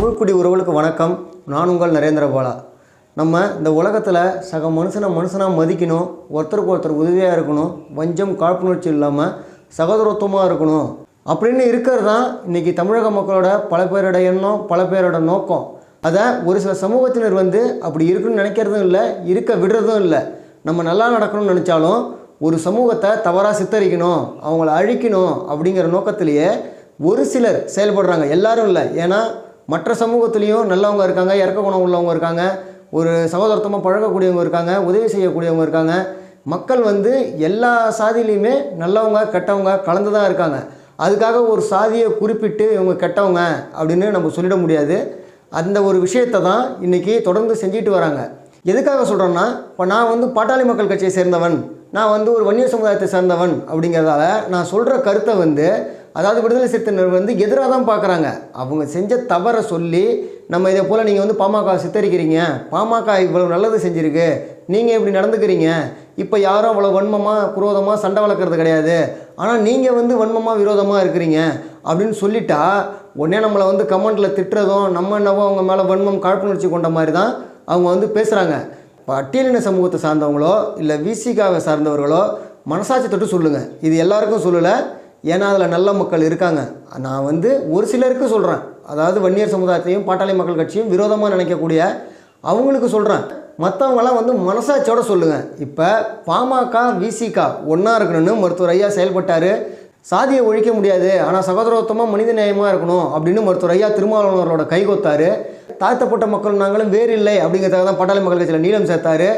தமிழ்க்குடி உறவுகளுக்கு வணக்கம். நான் உங்கள் நரேந்திர பாலா. நம்ம இந்த உலகத்தில் சக மனுஷனாக மதிக்கணும், ஒருத்தருக்கு ஒருத்தர் உதவியாக இருக்கணும், வஞ்சம் காழ்ப்புணர்ச்சி இல்லாமல் சகோதரத்துவமாக இருக்கணும் அப்படின்னு இருக்கிறது தான் இன்றைக்கி தமிழக மக்களோட பல பேரோட எண்ணம், பல பேரோட நோக்கம். அதை ஒரு சில சமூகத்தினர் அப்படி இருக்குன்னு நினைக்கிறதும் இல்லை, இருக்க விடுறதும் இல்லை. நம்ம நல்லா நடக்கணும்னு நினச்சாலும் ஒரு சமூகத்தை தவறாக சித்தரிக்கணும், அவங்கள அழிக்கணும் அப்படிங்கிற நோக்கத்திலேயே ஒரு சிலர் செயல்படுறாங்க. எல்லாரும் இல்லை. ஏன்னா மற்ற சமூகத்துலேயும் நல்லவங்க இருக்காங்க, இறக்க குணம் உள்ளவங்க இருக்காங்க, ஒரு சகோதரத்தமாக பழகக்கூடியவங்க இருக்காங்க, உதவி செய்யக்கூடியவங்க இருக்காங்க. மக்கள் எல்லா சாதியிலையுமே நல்லவங்க கெட்டவங்க கலந்து தான் இருக்காங்க. அதுக்காக ஒரு சாதியை குறிப்பிட்டு இவங்க கெட்டவங்க அப்படின்னு நம்ம சொல்லிட முடியாது. அந்த ஒரு விஷயத்தை தான் இன்றைக்கி தொடர்ந்து செஞ்சுட்டு வராங்க. எதுக்காக சொல்கிறேன்னா, இப்போ நான் பாட்டாளி மக்கள் கட்சியை சேர்ந்தவன், நான் ஒரு வன்னியர் சமுதாயத்தை சேர்ந்தவன் அப்படிங்கிறதால நான் சொல்கிற கருத்தை அதாவது விடுதலை சிறுத்தையினர் எதிராக தான் பார்க்குறாங்க. அவங்க செஞ்ச தவறை சொல்லி நம்ம இதை போல் நீங்கள் பாமக சித்தரிக்கிறீங்க, பாமக இவ்வளோ நல்லது செஞ்சுருக்கு, நீங்கள் இப்படி நடந்துக்கிறீங்க, இப்போ யாரும் அவ்வளோ வன்மமாக குரோதமாக சண்டை வளர்க்குறது கிடையாது, ஆனால் நீங்கள் வன்மமாக விரோதமாக இருக்கிறீங்க அப்படின்னு சொல்லிட்டா உடனே நம்மளை கமெண்டில் திட்டுறதும் நம்ம என்னவோ அவங்க மேலே வன்மம் காழ்ப்புணர்ச்சி கொண்ட மாதிரி தான் அவங்க பேசுகிறாங்க. பட்டியலின சமூகத்தை சார்ந்தவங்களோ இல்லை விசிகாவை சார்ந்தவர்களோ மனசாட்சி தொட்டு சொல்லுங்கள். இது எல்லாருக்கும் சொல்லலை, ஏன்னா அதில் நல்ல மக்கள் இருக்காங்க. நான் ஒரு சிலருக்கு சொல்கிறேன், அதாவது வன்னியர் சமுதாயத்தையும் பாட்டாளி மக்கள் கட்சியும் விரோதமாக நினைக்கக்கூடிய அவங்களுக்கு சொல்கிறேன். மற்றவங்களாம் மனசாட்சியோடு சொல்லுங்கள். இப்போ பாமக விசிகா ஒன்றா இருக்கணும்னு மருத்துவர் ஐயா செயல்பட்டார். சாதியை ஒழிக்க முடியாது, ஆனால் சகோதரத்துவமாக மனித நேயமாக இருக்கணும் அப்படின்னு மருத்துவர் ஐயா திருமாவளவனரோட கைகோத்தார். தாழ்த்தப்பட்ட மக்கள் நாங்களும் வேறு இல்லை அப்படிங்கிறதுக்காக தான் பாட்டாளி மக்கள் கட்சியில் நீளம் சேர்த்தார்.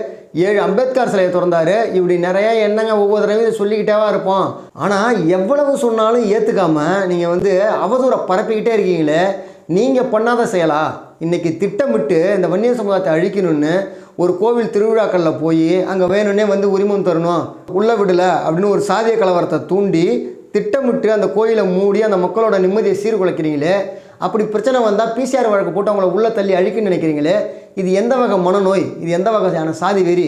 7 அம்பேத்கர் சிலையை திறந்தார். இப்படி நிறையா எண்ணங்க ஒவ்வொரு தடவையும் இதை சொல்லிக்கிட்டே இருப்போம். ஆனால் எவ்வளவு சொன்னாலும் ஏற்றுக்காமல் நீங்கள் அவதூறை பரப்பிக்கிட்டே இருக்கீங்களே, நீங்கள் பண்ணாத செயலா? இன்றைக்கி திட்டமிட்டு இந்த வன்னியர் சமுதாயத்தை அழிக்கணும்னு ஒரு கோவில் திருவிழாக்களில் போய் அங்கே வேணும்னே உரிமம் தரணும், உள்ள விடலை அப்படின்னு ஒரு சாதிய கலவரத்தை தூண்டி திட்டமிட்டு அந்த கோயிலை மூடி அந்த மக்களோட நிம்மதியை சீர்குலைக்கிறீங்களே. அப்படி பிரச்சனை வந்தால் பிசிஆர் வழக்கு போட்டு அவங்கள உள்ளே தள்ளி அழிக்கணும்னு நினைக்கிறீங்களே. இது எந்த வகை மனநோய்? இது எந்த வகையான சாதி வெறி?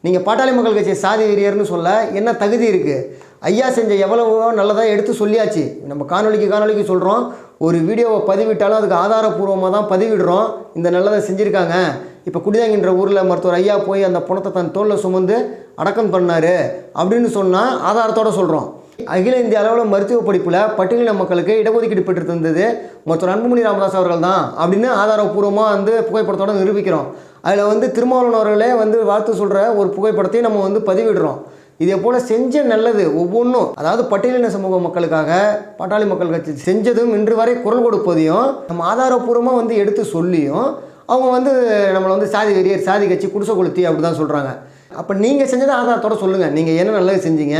நீங்கள் பாட்டாளி மக்கள் கட்சி சாதி வெறியர்னு சொல்ல என்ன தகுதி இருக்குது? ஐயா செஞ்ச எவ்வளவோ நல்லதாக எடுத்து சொல்லியாச்சு. நம்ம காணொலிக்கு சொல்கிறோம், ஒரு வீடியோவை பதிவிட்டாலும் அதுக்கு ஆதாரப்பூர்வமாக தான் பதிவிடுறோம். இந்த நல்லதை செஞ்சுருக்காங்க. இப்போ குடிதாங்கின்ற ஊரில் மருத்துவர் ஐயா போய் அந்த பணத்தை தன் தோளில் சுமந்து அடக்கம் பண்ணார் அப்படின்னு சொன்னால் ஆதாரத்தோடு சொல்கிறோம். அகில இந்திய அளவில் மருத்துவ படிப்பில் பட்டியலின மக்களுக்கு இடஒதுக்கீடு பெற்று தந்தது மருத்துவர் அன்புமணி ராமதாஸ் அவர்கள் தான் அப்படின்னு ஆதாரப்பூர்வமாக புகைப்படத்தோடு நிரூபிக்கிறோம். அதில் திருமாவளவன் அவர்களே வாழ்த்து சொல்கிற ஒரு புகைப்படத்தையும் நம்ம பதிவிடுறோம். இதே போல் செஞ்ச நல்லது ஒவ்வொன்றும், அதாவது பட்டியலின சமூக மக்களுக்காக பாட்டாளி மக்கள் கட்சி செஞ்சதும் இன்று வரை குரல் கொடுப்பதையும் நம்ம ஆதாரப்பூர்வமாக எடுத்து சொல்லியும் அவங்க நம்மளை சாதி வெறியர், சாதி கட்சி, குடிசை கொளுத்தி அப்படி தான் சொல்கிறாங்க. அப்போ நீங்கள் செஞ்சதை ஆதாரத்தோட சொல்லுங்கள். நீங்கள் என்ன நல்லது செஞ்சீங்க,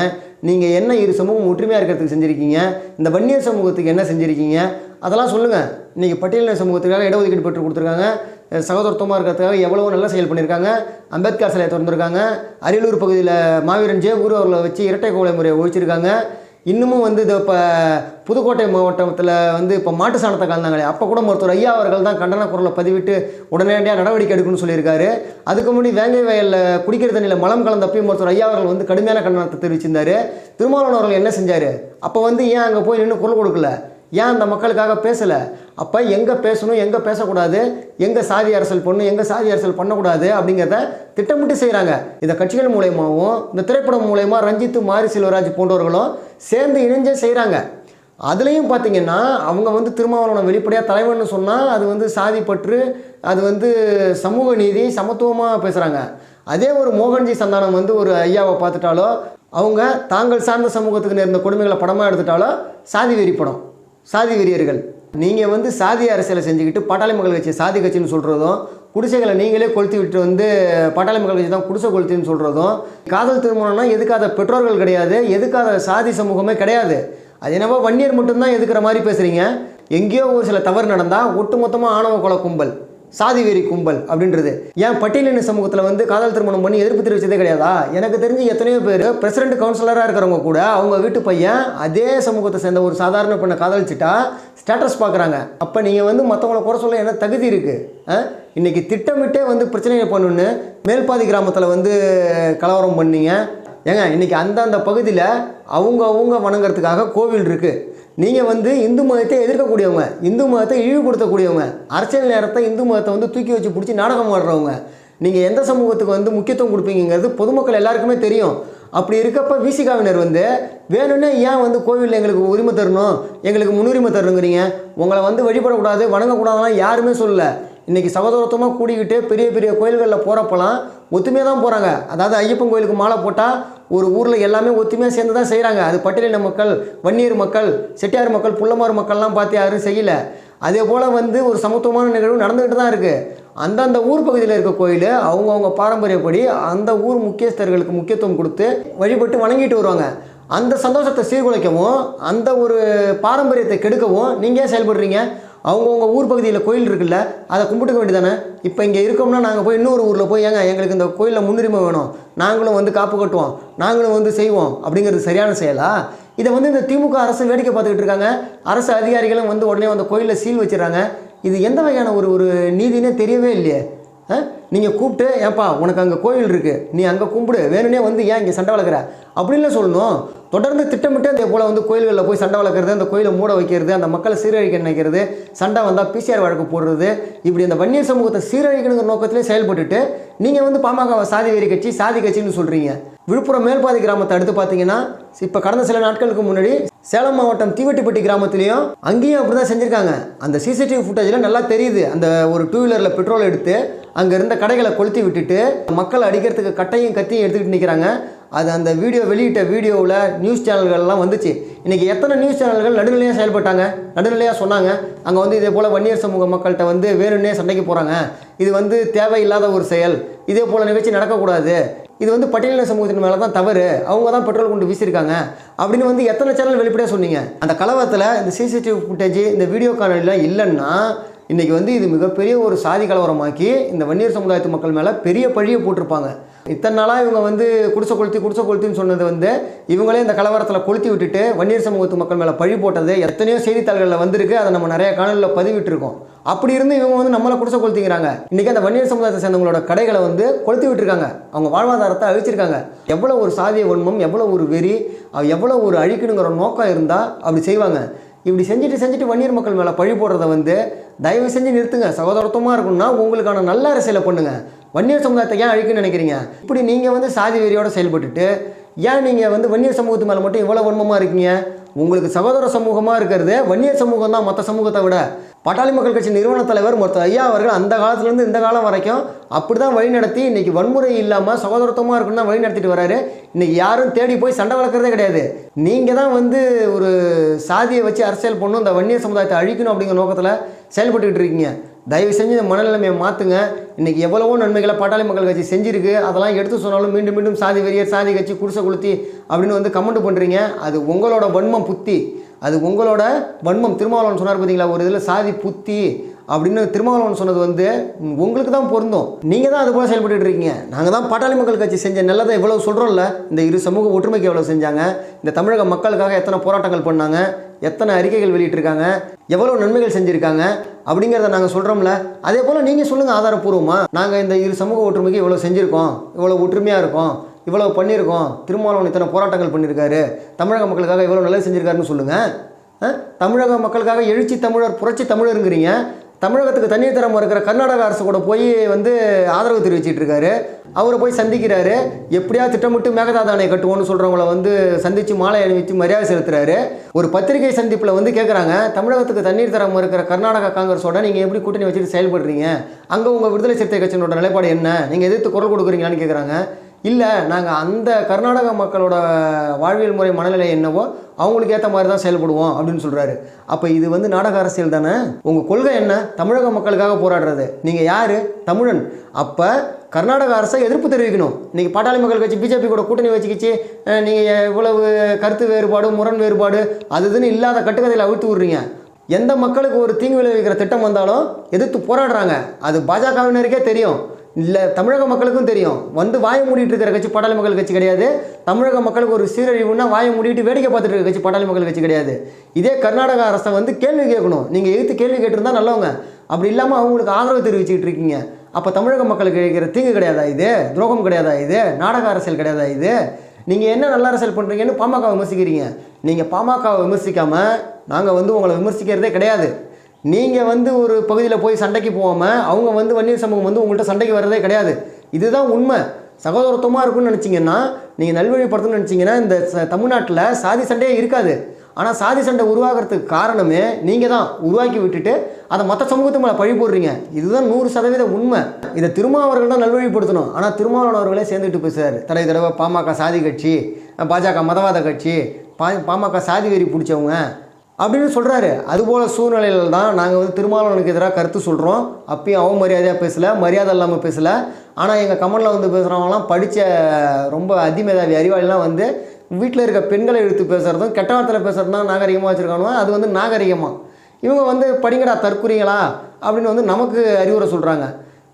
நீங்கள் என்ன இரு சமூகம் ஒற்றுமையாக இருக்கிறதுக்கு செஞ்சுருக்கீங்க, இந்த வன்னியர் சமூகத்துக்கு என்ன செஞ்சுருக்கீங்க, அதெல்லாம் சொல்லுங்கள். இன்றைக்கி பட்டியலின சமூகத்துக்காக இடஒதுக்கீடு பெற்று கொடுத்துருக்காங்க, சகோதரத்துவமாக இருக்கிறதுக்காக எவ்வளவோ நல்ல செயல் பண்ணியிருக்காங்க, அம்பேத்கர் சிலையை திறந்துருக்காங்க, அரியலூர் பகுதியில் மாவீரன் ஜெயகுரு அவர்களை வச்சு இரட்டை கோலை முறையை ஒழிச்சிருக்காங்க. இன்னமும் இது இப்போ புதுக்கோட்டை மாவட்டத்தில் இப்போ மாட்டு சாணத்தை கலந்தாங்களே, அப்போ கூட மருத்துவர் ஐயா அவர்கள் தான் கண்டன குரலை பதிவிட்டு உடனடியாக நடவடிக்கை எடுக்கணும்னு சொல்லியிருக்காரு. அதுக்கு முன்னாடி வேங்கை வயலில் குடிக்கிற தண்ணியில் மலம் கலந்தப்பையும் மருத்துவர் ஐயா அவர்கள் கடுமையான கண்டனத்தை தெரிவிச்சிருந்தார். திருமாவளவன் அவர்கள் என்ன செஞ்சார்? அப்போ ஏன் அங்கே போய் நின்று குரல் கொடுக்கல? ஏன் அந்த மக்களுக்காக பேசலை? அப்போ எங்கே பேசணும், எங்கே பேசக்கூடாது, எங்கே சாதி அரசியல் பண்ணணும், எங்கே சாதி அரசியல் பண்ணக்கூடாது அப்படிங்கிறத திட்டமிட்டு செய்கிறாங்க. இந்த கட்சிகள் மூலயமாவும் இந்த திரைப்படம் மூலயமா ரஞ்சித், மாரி செல்வராஜ் போன்றவர்களும் சேர்ந்து இணைஞ்சே செய்கிறாங்க. அதுலேயும் பார்த்திங்கன்னா அவங்க திருமாவளவனை வெளிப்படையாக தலைவன்னு சொன்னால் அது சாதி பற்று, அது சமூக நீதி, சமத்துவமாக பேசுகிறாங்க. அதே ஒரு மோகன்ஜி சந்தானம் ஒரு ஐயாவை பார்த்துட்டாலோ, அவங்க தாங்கள் சார்ந்த சமூகத்துக்கு நேர்ந்த கொடுமைகளை படமாக எடுத்துட்டாலோ சாதி வெறி படம், சாதி வெறியர்கள். நீங்கள் சாதி அரசியலை செஞ்சுக்கிட்டு பாட்டாளி மக்கள் கட்சி சாதி கட்சின்னு சொல்கிறதும், குடிசைகளை நீங்களே கொளுத்தி விட்டு பாட்டாளி மக்கள் கட்சி தான் குடிசை கொளுத்தின்னு சொல்கிறதும், காதல் திருமணம்னா எதுக்காத பெற்றோர்கள் கிடையாது, எதுக்காத சாதி சமூகமே கிடையாது, அது என்னவோ வன்னியர் மட்டும்தான் எதுக்கிற மாதிரி பேசுகிறீங்க. எங்கேயோ ஒரு சில தவறு நடந்தால் ஒட்டுமொத்தமாக ஆணவ கொலை கும்பல், சாதி வெறி கும்பல் அப்படின்றது. ஏன் பட்டியலின சமூகத்தில் காதல் திருமணம் பண்ணி எதிர்ப்பு தெரிவித்ததே கிடையாதா? எனக்கு தெரிஞ்சு எத்தனையோ பேர் பிரசிடென்ட் கவுன்சிலராக இருக்கிறவங்க கூட அவங்க வீட்டு பையன் அதே சமூகத்தை சேர்ந்த ஒரு சாதாரண பெண்ணை காதலிச்சிட்டா ஸ்டேட்டஸ் பார்க்குறாங்க. அப்போ நீங்கள் மற்றவங்களை குறை சொல்ல என்ன தகுதி இருக்குது? இன்றைக்கி திட்டமிட்டே பிரச்சனையை பண்ணணுன்னு மேல்பாதி கிராமத்தில் கலவரம் பண்ணீங்க. ஏங்க இன்றைக்கி அந்தந்த பகுதியில் அவங்க வணங்குறதுக்காக கோவில் இருக்குது. நீங்கள் வந்து இந்து மதத்தை எதிர்க்கக்கூடியவங்க, இந்து மதத்தை இழிவுபடுத்தக்கூடியவங்க, அரசியல் நேரத்தை இந்து மதத்தை வந்து தூக்கி வச்சு பிடிச்சி நாடகம் ஆடுறவங்க. நீங்கள் எந்த சமூகத்துக்கு வந்து முக்கியத்துவம் கொடுப்பீங்கிறது பொதுமக்கள் எல்லாருக்குமே தெரியும். அப்படி இருக்கப்போ விசிகாவினர் வந்து வேணும்னே ஏன் வந்து கோவிலில் எங்களுக்கு உரிமை தரணும், எங்களுக்கு முன்னுரிமை தரணுங்கிறீங்க? உங்களை வந்து வழிபடக்கூடாது, வணங்கக்கூடாதுலாம் யாருமே சொல்லலை. இன்றைக்கி சகோதரத்துவமாக கூடிக்கிட்டு பெரிய பெரிய கோயில்களில் போகிறப்பெல்லாம் ஒத்துமையாக தான் போகிறாங்க. அதாவது ஐயப்பன் கோயிலுக்கு மாலை போட்டால் ஒரு ஊரில் எல்லாமே ஒத்துமையாக சேர்ந்து தான் செய்கிறாங்க. அது பட்டியலின மக்கள், வன்னியர் மக்கள், செட்டியார் மக்கள், புள்ளமார் மக்கள்லாம் பார்த்து யாரும் செய்யலை. அதே போல் வந்து ஒரு சமத்துவமான நிகழ்வு நடந்துக்கிட்டு தான் இருக்குது. அந்தந்த ஊர் பகுதியில் இருக்க கோயில் அவங்கவுங்க பாரம்பரியப்படி அந்த ஊர் முக்கியஸ்தர்களுக்கு முக்கியத்துவம் கொடுத்து வழிபட்டு வணங்கிட்டு வருவாங்க. அந்த சந்தோஷத்தை சீர்குலைக்கவும் அந்த ஒரு பாரம்பரியத்தை கெடுக்கவும் நீங்கள் ஏன் செயல்படுறீங்க? அவங்கவுங்க ஊர் பகுதியில் கோயில் இருக்குல்ல, அதை கும்பிட்டுக்க வேண்டியதானே. இப்போ இங்கே இருக்கோம்னா நாங்கள் போய் இன்னொரு ஊரில் போய் எங்களுக்கு இந்த கோயிலில் முன்னுரிமை வேணும், நாங்களும் வந்து காப்பு கட்டுவோம், நாங்களும் வந்து செய்வோம் அப்படிங்கிறது சரியான செயலா? இதை வந்து இந்த திமுக அரசு வேடிக்கை பார்த்துக்கிட்டு இருக்காங்க. அரசு அதிகாரிகளும் வந்து உடனே அந்த கோயிலில் சீல் வச்சிடறாங்க. இது எந்த வகையான ஒரு நீதினே தெரியவே இல்லையே. நீங்கள் கூப்பிட்டு ஏப்பா உனக்கு அங்கே கோயில் இருக்குது, நீ அங்கே கும்பிடு, வேணும்னே வந்து ஏன் இங்கே சண்டை வளர்க்குற அப்படின்ல சொல்லணும். தொடர்ந்து திட்டமிட்டு அதே போல் வந்து கோயில்களில் போய் சண்டை வளர்க்குறது, அந்த கோயிலை மூட வைக்கிறது, அந்த மக்களை சீரழிக்க நினைக்கிறது, சண்டை வந்தால் பிசிஆர் வழக்கு போடுறது, இப்படி அந்த வன்னியர் சமூகத்தை சீரழிக்கணுங்கிற நோக்கத்திலே செயல்பட்டுட்டு நீங்கள் வந்து பாமக சாதி வெறி கட்சி, சாதி கட்சின்னு சொல்கிறீங்க. விழுப்புரம் மேல்பாதி கிராமத்தை அடுத்து பார்த்தீங்கன்னா இப்போ கடந்த சில நாட்களுக்கு முன்னாடி சேலம் மாவட்டம் தீவட்டிப்பட்டி கிராமத்துலேயும் அங்கேயும் அப்படி தான் செஞ்சுருக்காங்க. அந்த சிசிடிவி ஃபுட்டேஜில் நல்லா தெரியுது. அந்த ஒரு 2 வீலரில் பெட்ரோல் எடுத்து அங்கே இருந்த கடைகளை கொளுத்தி விட்டுட்டு மக்களை அடிக்கிறதுக்கு கட்டையும் கத்தியும் எடுத்துக்கிட்டு நிற்கிறாங்க. அது அந்த வீடியோ வெளியிட்ட வீடியோவில் நியூஸ் சேனல்கள்லாம் வந்துச்சு. இன்றைக்கி எத்தனை நியூஸ் சேனல்கள் நடுநிலையாக செயல்பட்டாங்க, நடுநிலையாக சொன்னாங்க. அங்கே வந்து இதே போல் வன்னியர் சமூக மக்கள்கிட்ட வந்து வேணும்னே சண்டைக்கு போகிறாங்க, இது வந்து தேவையில்லாத ஒரு செயல், இதே போல் நிகழ்ச்சி நடக்கக்கூடாது, இது வந்து பட்டியலின சமூகத்தின் மேலே தான் தவறு, அவங்க தான் பெட்ரோல் கொண்டு வீசியிருக்காங்க அப்படின்னு வந்து எத்தனை சேனல் வெளிப்படையாக சொன்னீங்க? அந்த கலவரத்தில் இந்த சிசிடிவி ஃபுட்டேஜ், இந்த வீடியோ காணொலிலாம் இல்லைன்னா இன்றைக்கி வந்து இது மிகப்பெரிய ஒரு சாதி கலவரமாக்கி இந்த வன்னியர் சமுதாயத்து மக்கள் மேலே பெரிய பழியை போட்டிருப்பாங்க. இத்தனை நாளாக இவங்க வந்து குடிசை கொளுத்தின்னு சொன்னது வந்து இவங்களே இந்த கலவரத்தில் கொளுத்தி விட்டுட்டு வன்னியர் சமூகத்து மக்கள் மேலே பழி போட்டது எத்தனையோ செய்தித்தாள்களில் வந்திருக்கு. அதை நம்ம நிறைய காணொலியில் பதிவிட்டுருக்கோம். அப்படி இருந்து இவங்க வந்து நம்மளை குடிசை கொளுத்திக்கிறாங்க. இன்றைக்கி அந்த வன்னியர் சமுதாயத்தை சேர்ந்தவங்களோட கடைகளை வந்து கொளுத்தி விட்டுருக்காங்க, அவங்க வாழ்வாதாரத்தை அழிச்சிருக்காங்க. எவ்வளோ ஒரு சாதிய வன்மம், எவ்வளோ ஒரு வெறி, எவ்வளோ ஒரு அழிக்கணுங்கிற நோக்கம் இருந்தால் அப்படி செய்வாங்க. இப்படி செஞ்சுட்டு வன்னியர் மக்கள் மேலே பழி போடுறத வந்து தயவு செஞ்சு நிறுத்துங்க. சகோதரத்துவமாக இருக்கணும்னா உங்களுக்கான நல்ல அரசியலை பண்ணுங்கள். வன்னியர் சமுதாயத்தை ஏன் அழிக்கணும்னு நினைக்கிறீங்க? இப்படி நீங்கள் வந்து சாதி வெறியோடு செயல்பட்டுட்டு ஏன் நீங்கள் வந்து வன்னியர் சமூகத்து மேலே மட்டும் இவ்வளோ வன்மமாக இருக்கீங்க? உங்களுக்கு சகோதர சமூகமாக இருக்கிறது வன்னியர் சமூகம் தான் மற்ற சமூகத்தை விட. பாட்டாளி மக்கள் கட்சி நிறுவன தலைவர் ஐயா அவர்கள் அந்த காலத்துலேருந்து இந்த காலம் வரைக்கும் அப்படி தான் வழி நடத்தி இன்றைக்கி வன்முறை இல்லாமல் சகோதரத்துவமாக இருக்குன்னு தான் வழி நடத்திட்டு வராரு. இன்றைக்கி யாரும் தேடி போய் சண்டை வளர்க்குறதே கிடையாது. நீங்கள் தான் வந்து ஒரு சாதியை வச்சு அரசியல் பண்ணணும், இந்த வன்னியர் சமுதாயத்தை அழிக்கணும் அப்படிங்கிற நோக்கத்தில் செயல்பட்டுக்கிட்டு இருக்கீங்க. தயவு செஞ்சு இந்த மனநிலைமையை மாற்றுங்க. இன்றைக்கி எவ்வளவோ நன்மைகளை பாட்டாளி மக்கள் கட்சி செஞ்சுருக்கு. அதெல்லாம் எடுத்து சொன்னாலும் மீண்டும் மீண்டும் சாதி வெறியர், சாதி கட்சி, குடிசை கொளுத்தி அப்படின்னு வந்து கமெண்ட் பண்ணுறீங்க. அது உங்களோட வன்மம் புத்தி, அது உங்களோட வன்மம். திருமாவளவன் சொன்னார் பார்த்தீங்களா, ஒரு இதில் சாதி புத்தி அப்படின்னு திருமாவளவன் சொன்னது வந்து உங்களுக்கு தான் பொருந்தும். நீங்கள் தான் அது போல் செயல்பட்டு இருக்கீங்க. நாங்கள் தான் பாட்டாளி மக்கள் கட்சி செஞ்ச நல்லதை இவ்வளோ சொல்கிறோம்ல. இந்த இரு சமூக ஒற்றுமைக்கு எவ்வளோ செஞ்சாங்க, இந்த தமிழக மக்களுக்காக எத்தனை போராட்டங்கள் பண்ணாங்க, எத்தனை அறிக்கைகள் வெளியிட்டிருக்காங்க, எவ்வளோ நன்மைகள் செஞ்சுருக்காங்க அப்படிங்கிறத நாங்கள் சொல்கிறோம்ல. அதே போல் நீங்கள் சொல்லுங்கள் ஆதாரப்பூர்வமாக. நாங்கள் இந்த இரு சமூக ஒற்றுமைக்கு இவ்வளோ செஞ்சுருக்கோம், இவ்வளோ ஒற்றுமையாக இருக்கோம், இவ்வளோ பண்ணியிருக்கோம், திருமாவளவன் இத்தனை போராட்டங்கள் பண்ணியிருக்காரு, தமிழக மக்களுக்காக இவ்வளோ நல்லது செஞ்சுருக்காருன்னு சொல்லுங்கள். தமிழக மக்களுக்காக எழுச்சி தமிழர், புரட்சி தமிழருங்கிறீங்க. தமிழகத்துக்கு தண்ணீர் தரம் இருக்கிற கர்நாடக அரசு கூட போய் வந்து ஆதரவு தெரிவிச்சிட்டு இருக்காரு. அவரை போய் சந்திக்கிறாரு. எப்படியா திட்டமிட்டு மேகதாது அணை கட்டுவோன்னு சொல்கிறவங்கள வந்து சந்தித்து மாலை அணிவித்து மரியாதை செலுத்துறாரு. ஒரு பத்திரிகை சந்திப்பில் வந்து கேட்குறாங்க, தமிழகத்துக்கு தண்ணீர் தரம் இருக்கிற கர்நாடகா காங்கிரஸோட நீங்கள் எப்படி கூட்டணி வச்சுட்டு செயல்படுறீங்க? அங்கே உங்கள் விடுதலை சிறுத்தை கட்சியினோட நிலைப்பாடு என்ன? நீங்கள் எதிர்த்து குரல் கொடுக்குறீங்களான்னு கேட்குறாங்க. இல்லை, நாங்கள் அந்த கர்நாடக மக்களோட வாழ்வியல் முறை மனநிலை என்னவோ அவங்களுக்கு ஏற்ற மாதிரி தான் செயல்படுவோம் அப்படின்னு சொல்கிறாரு. அப்போ இது வந்து நாடக அரசியல் தானே? உங்கள் கொள்கை என்ன? தமிழக மக்களுக்காக போராடுறது. நீங்கள் யார்? தமிழன். அப்போ கர்நாடக அரசை எதிர்ப்பு தெரிவிக்கணும். இன்றைக்கி பாட்டாளி மக்கள் கட்சி பிஜேபி கூட கூட்டணி வச்சுக்கிச்சு நீங்கள் இவ்வளவு கருத்து வேறுபாடு, முரண் வேறுபாடு அதுன்னு இல்லாத கட்டுக்கதையில் அவிழ்த்து விட்றீங்க. எந்த மக்களுக்கு ஒரு தீங்கு விளைவிக்கிற திட்டம் வந்தாலும் எதிர்த்து போராடுறாங்க. அது பாஜகவினருக்கே தெரியும், இல்லை தமிழக மக்களுக்கும் தெரியும். வந்து வாயை மூடிட்டு இருக்கிற கட்சி பாட்டாளி மக்கள் கட்சி கிடையாது. தமிழக மக்களுக்கு ஒரு சீரழிவுன்னா வாயை மூடிட்டு வேடிக்கை பார்த்துட்டு இருக்க கட்சி பாட்டாளி மக்கள் கட்சி கிடையாது. இதே கர்நாடக அரசை வந்து கேள்வி கேட்கணும். நீங்கள் எதிர்த்து கேள்வி கேட்டிருந்தா நல்லவங்க. அப்படி இல்லாமல் அவங்களுக்கு ஆதரவு தெரிவிச்சுக்கிட்டு இருக்கீங்க. அப்போ தமிழக மக்களுக்கு இருக்கிற தீங்கு கிடையாதா இது? துரோகம் கிடையாதா இது? நாடக அரசியல் கிடையாதா இது? நீங்கள் என்ன நல்ல அரசியல் பண்ணுறீங்கன்னு பாமக விமர்சிக்கிறீங்க. நீங்கள் பாமகவை விமர்சிக்காமல் நாங்கள் வந்து உங்களை விமர்சிக்கிறதே கிடையாது. நீங்கள் வந்து ஒரு பகுதியில் போய் சண்டைக்கு போகாமல் அவங்க வந்து வன்னியர் சமூகம் வந்து உங்கள்கிட்ட சண்டைக்கு வர்றதே கிடையாது. இதுதான் உண்மை. சகோதரத்துவமாக இருக்குன்னு நினச்சிங்கன்னா, நீங்கள் நல்வழிப்படுத்தணும்னு நினச்சிங்கன்னா இந்த தமிழ்நாட்டில் சாதி சண்டையே இருக்காது. ஆனால் சாதி சண்டை உருவாகிறதுக்கு காரணமே நீங்கள் தான் உருவாக்கி விட்டுட்டு அதை மற்ற சமூகத்து மேலே பழி போடுறீங்க. இதுதான் 100% உண்மை. இதை திருமாவர்கள் தான் நல்வழிப்படுத்தணும். ஆனால் திருமாவளவன் அவர்களே சேர்ந்துட்டு பேசுகிறார். தடவை பாமக சாதி கட்சி, பாஜக மதவாத கட்சி, பாமக சாதி வெறி பிடிச்சவங்க அப்படின்னு சொல்கிறாரு. அதுபோல் சூழ்நிலையில் தான் நாங்கள் வந்து திருமாவளவனுக்கு எதிராக கருத்து சொல்கிறோம். அப்பயும் அவமரியாதையாக பேசலை, மரியாதை இல்லாமல் பேசலை. ஆனால் எங்கள் கமெண்டில் வந்து பேசுகிறவங்களாம் படித்த ரொம்ப அதிமேதாவி அறிவாளிலாம் வந்து வீட்டில் இருக்க பெண்களை எடுத்து பேசுகிறதும் கெட்ட வார்த்தையில் பேசுகிறது தான் நாகரிகமாக வச்சுருக்கானுவோ, அது வந்து நாகரிகமாக. இவங்க வந்து படிங்கடா தற்குறிங்களா அப்படின்னு வந்து நமக்கு அறிவுரை சொல்கிறாங்க.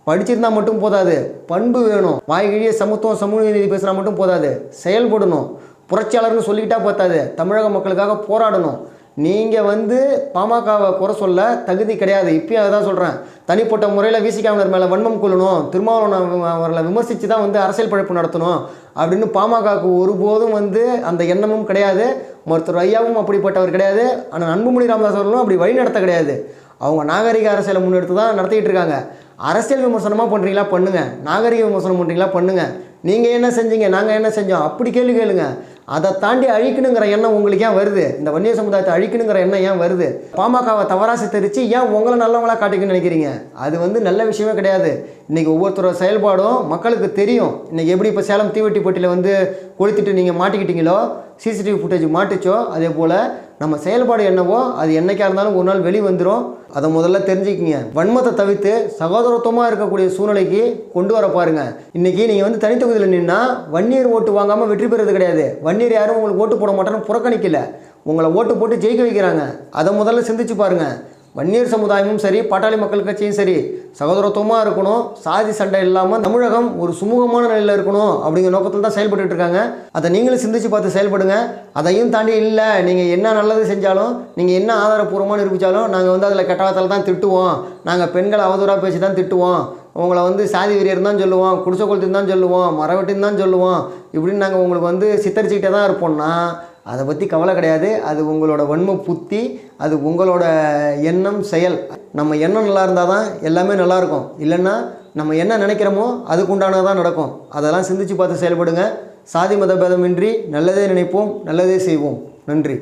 படிச்சிருந்தால் மட்டும் போதாது, பண்பு வேணும். வாய்கிழிய சமத்துவம் சமூக நீதி பேசுனா மட்டும் போதாது, செயல்படணும். புரட்சியாளர்னு சொல்லிக்கிட்டா பார்த்தாது, தமிழக மக்களுக்காக போராடணும். நீங்கள் வந்து பாமகவை குறை சொல்ல தகுதி கிடையாது. இப்பயும் அதை தான் சொல்கிறேன். தனிப்பட்ட முறையில் விசிகாவினர் மேலே வன்மம் கொள்ளணும், திருமாவளவன் அவர்களை விமர்சித்து தான் வந்து அரசியல் பழப்பு நடத்தணும் அப்படின்னு பாமகவுக்கு ஒருபோதும் வந்து அந்த எண்ணமும் கிடையாது. மருத்துவர் ஐயாவும் அப்படிப்பட்டவர் கிடையாது. ஆனால் அன்புமணி ராமதாஸ் அவர்களும் அப்படி வழி நடத்த கிடையாது. அவங்க நாகரிக அரசியலை முன்னெடுத்து தான் நடத்திக்கிட்டு இருக்காங்க. அரசியல் விமர்சனமாக பண்ணுறீங்களா பண்ணுங்கள், நாகரிக விமர்சனம் பண்ணுறீங்களா பண்ணுங்கள். நீங்கள் என்ன செஞ்சீங்க, நாங்கள் என்ன செஞ்சோம் அப்படி கேள்வி கேளுங்க. அதை தாண்டி அழிக்கணுங்கிற எண்ணம் உங்களுக்கு ஏன் வருது? இந்த வன்னியர் சமுதாயத்தை அழிக்கணுங்கிற எண்ணம் ஏன் வருது? பாமகவை தவறாக சித்தரித்து ஏன் உங்களை நல்லவங்களாக காட்டிக்கணும்னு நினைக்கிறீங்க? அது வந்து நல்ல விஷயமே கிடையாது. இன்றைக்கி ஒவ்வொருத்தரோட செயல்பாடும் மக்களுக்கு தெரியும். இன்றைக்கி எப்படி இப்போ சேலம் தீவெட்டி போட்டியில் வந்து கொளுத்திட்டு நீங்கள் மாட்டிக்கிட்டீங்களோ, சிசிடிவி ஃபுட்டேஜ் மாட்டுச்சோ, அதே போல் நம்ம செயல்பாடு என்னவோ அது என்றைக்காக இருந்தாலும் ஒரு நாள் வெளி வந்துடும். அதை முதல்ல தெரிஞ்சுக்கிங்க. வன்மத்தை தவிர்த்து சகோதரத்துவமாக இருக்கக்கூடிய சூழ்நிலைக்கு கொண்டு வர பாருங்கள். இன்றைக்கி நீங்கள் வந்து தனித்தொகுதியில் நின்னா வன்னியர் ஓட்டு வாங்காமல் வெற்றி பெறுறது கிடையாது. வன்னியர் யாரும் உங்களுக்கு ஓட்டு போட மாட்டேன்னு புறக்கணிக்கல, உங்களை ஓட்டு போட்டு ஜெயிக்க வைக்கிறாங்க. அதை முதல்ல சிந்திச்சு பாருங்கள். வன்னியர் சமுதாயமும் சரி, பாட்டாளி மக்கள் கட்சியும் சரி, சகோதரத்துவமாக இருக்கணும். சாதி சண்டை இல்லாமல் தமிழகம் ஒரு சுமூகமான நிலையில் இருக்கணும் அப்படிங்கிற நோக்கத்தில் தான் செயல்பட்டு இருக்காங்க. அதை நீங்களும் சிந்திச்சு பார்த்து செயல்படுங்க. அதையும் தாண்டி இல்லை, நீங்கள் என்ன நல்லது செஞ்சாலும், நீங்கள் என்ன ஆதாரப்பூர்வமாக நிரூபித்தாலும் நாங்கள் வந்து அதில் கெட்டவாத்தில் தான் திட்டுவோம், நாங்கள் பெண்களை அவதூறாக பேசி தான் திட்டுவோம், உங்களை வந்து சாதி வெறியர் தான் சொல்லுவோம், குடிசை கொளுத்தின்னு தான் சொல்லுவோம், மரவெட்டின்னு தான் சொல்லுவோம், இப்படின்னு நாங்கள் உங்களுக்கு வந்து சித்தரிச்சுக்கிட்டே தான் இருப்போம்னா அதை பற்றி கவலை கிடையாது. அது உங்களோட வன்ம புத்தி, அது உங்களோட எண்ணம் செயல். நம்ம எண்ணம் நல்லா இருந்தால் தான் எல்லாமே நல்லாயிருக்கும். இல்லைன்னா நம்ம என்ன நினைக்கிறோமோ அதுக்கு உண்டானதான் நடக்கும். அதெல்லாம் சிந்திச்சு பார்த்து செயல்படுங்க. சாதி மத பேதமின்றி நல்லதே நினைப்போம், நல்லதே செய்வோம். நன்றி.